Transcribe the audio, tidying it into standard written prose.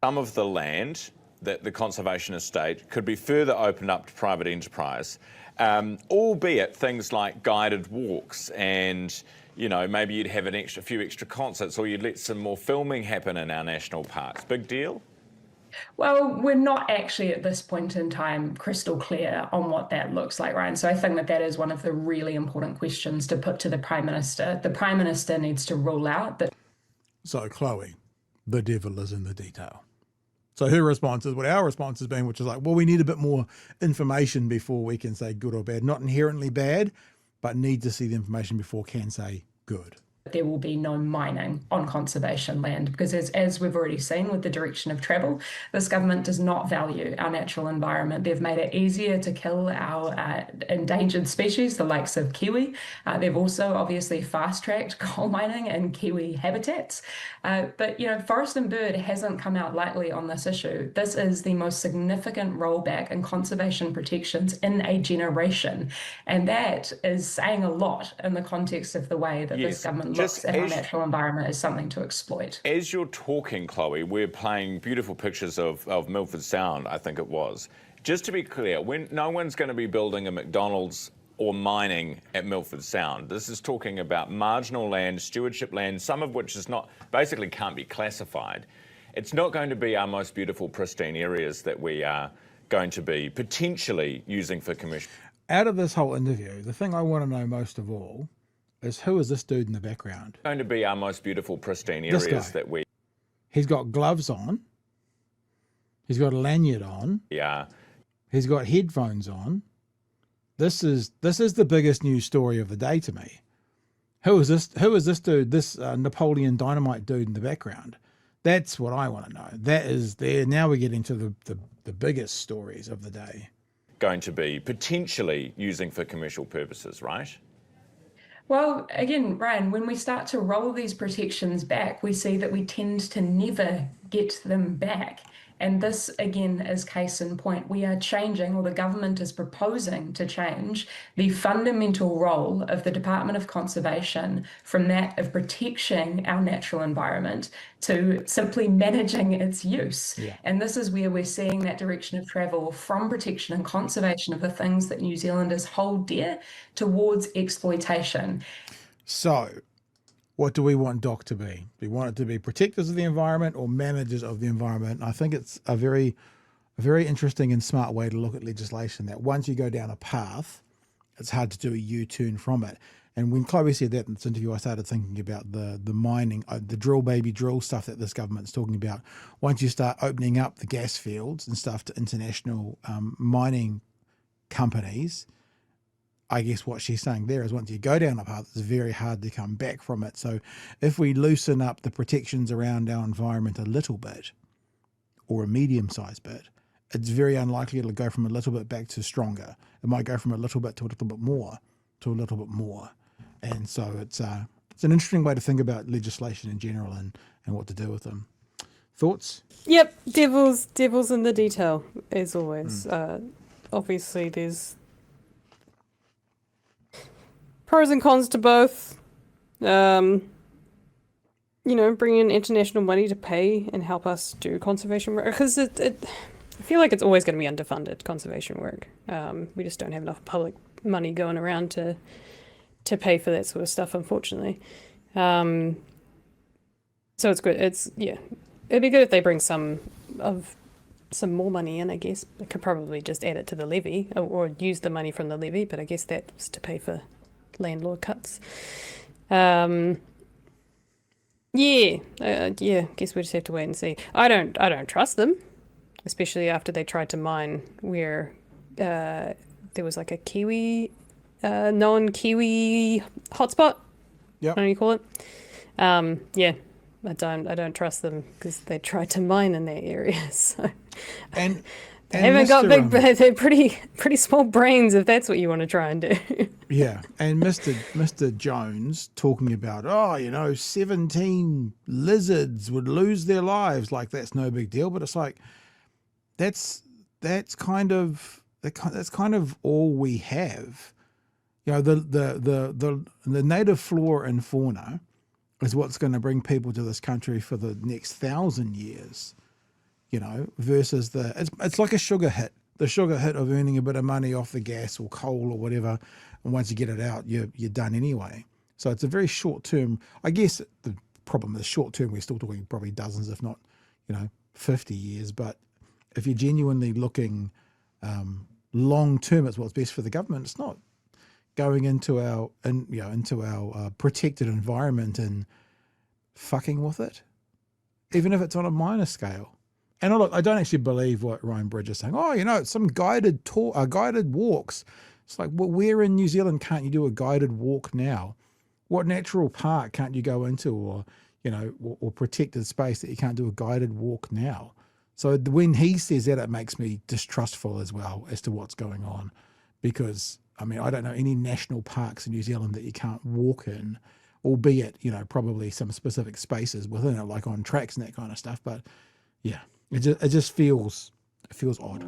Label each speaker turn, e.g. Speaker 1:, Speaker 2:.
Speaker 1: Some of the land that the conservation estate could be further opened up to private enterprise, albeit things like guided walks and, you know, maybe you'd have a few extra concerts, or you'd let some more filming happen in our national parks. Big deal?
Speaker 2: Well, we're not actually at this point in time crystal clear on what that looks like, Ryan. So I think that that is one of the really important questions to put to the Prime Minister. The Prime Minister needs to rule out that.
Speaker 3: So, Chloe, the devil is in the detail. So her response is what our response has been, which is like, well, we need a bit more information before we can say good or bad. Not inherently bad, but need to see the information before can say good.
Speaker 2: There will be no mining on conservation land because as we've already seen with the direction of travel, this government does not value our natural environment. They've made it easier to kill our endangered species, the likes of kiwi. They've also obviously fast-tracked coal mining and kiwi habitats. But, you know, Forest and Bird hasn't come out lightly on this issue. This is the most significant rollback in conservation protections in a generation. And that is saying a lot in the context of the way that this government looks at our natural environment as something to exploit.
Speaker 1: As you're talking, Chloe, we're playing beautiful pictures of Milford Sound, I think it was. Just to be clear, no one's going to be building a McDonald's or mining at Milford Sound. This is talking about marginal land, stewardship land, some of which is not, basically can't be classified. It's not going to be our most beautiful, pristine areas that we are going to be potentially using for commercial.
Speaker 3: Out of this whole interview, the thing I want to know most of all is who is this dude in the background?
Speaker 1: Going to be our most beautiful, pristine areas that we.
Speaker 3: He's got gloves on. He's got a lanyard on.
Speaker 1: Yeah.
Speaker 3: He's got headphones on. This is the biggest news story of the day to me. Who is this dude? This Napoleon Dynamite dude in the background. That's what I want to know. That is there. Now we're getting to the biggest stories of the day.
Speaker 1: Going to be potentially using for commercial purposes, right?
Speaker 2: Well, again, Ryan, when we start to roll these protections back, we see that we tend to never get them back. And this, again, is case in point. We are changing, or the government is proposing to change, the fundamental role of the Department of Conservation from that of protecting our natural environment to simply managing its use. Yeah. And this is where we're seeing that direction of travel from protection and conservation of the things that New Zealanders hold dear towards exploitation.
Speaker 3: So, what do we want DOC to be? Do we want it to be protectors of the environment or managers of the environment? And I think it's a very interesting and smart way to look at legislation, that once you go down a path, it's hard to do a U-turn from it. And when Chloe said that in this interview, I started thinking about the mining, the drill baby drill stuff that this government's talking about. Once you start opening up the gas fields and stuff to international mining companies, I guess what she's saying there is once you go down a path, it's very hard to come back from it. So if we loosen up the protections around our environment a little bit, or a medium-sized bit, it's very unlikely it'll go from a little bit back to stronger. It might go from a little bit to a little bit more to a little bit more. And so it's an interesting way to think about legislation in general and what to do with them. Thoughts?
Speaker 4: Yep, devil's in the detail, as always. Obviously, there's pros and cons to both. You know, bring in international money to pay and help us do conservation work, because I feel like it's always going to be underfunded, conservation work. We just don't have enough public money going around to pay for that sort of stuff, unfortunately. So it's good. It'd be good if they bring some more money in, I guess. They could probably just add it to the levy or use the money from the levy, but I guess that's to pay for landlord cuts. I guess we just have to wait and see. I don't trust them, especially after they tried to mine where there was like a Kiwi, non-Kiwi hotspot.
Speaker 3: Yep.
Speaker 4: What do you call it? I don't trust them because they tried to mine in that area. So
Speaker 3: and
Speaker 4: they haven't got big. They're pretty small brains if that's what you want to try and do.
Speaker 3: Yeah, and Mr. Jones talking about 17 lizards would lose their lives, like that's no big deal. But it's like that's kind of all we have. You know, the native flora and fauna is what's going to bring people to this country for the next 1,000 years. you know, versus it's like a sugar hit. The sugar hit of earning a bit of money off the gas or coal or whatever, and once you get it out, you're done anyway. So it's a very short term. I guess the problem is short term. We're still talking probably dozens, if not, 50 years. But if you're genuinely looking long term, it's what's best for the government. It's not going into our protected environment and fucking with it, even if it's on a minor scale. And look, I don't actually believe what Ryan Bridge is saying. Oh, it's some guided walks. It's like, well, where in New Zealand can't you do a guided walk now? What natural park can't you go into, or protected space that you can't do a guided walk now? So when he says that, it makes me distrustful as well as to what's going on, because I don't know any national parks in New Zealand that you can't walk in, albeit probably some specific spaces within it, like on tracks and that kind of stuff. But yeah, it just feels odd.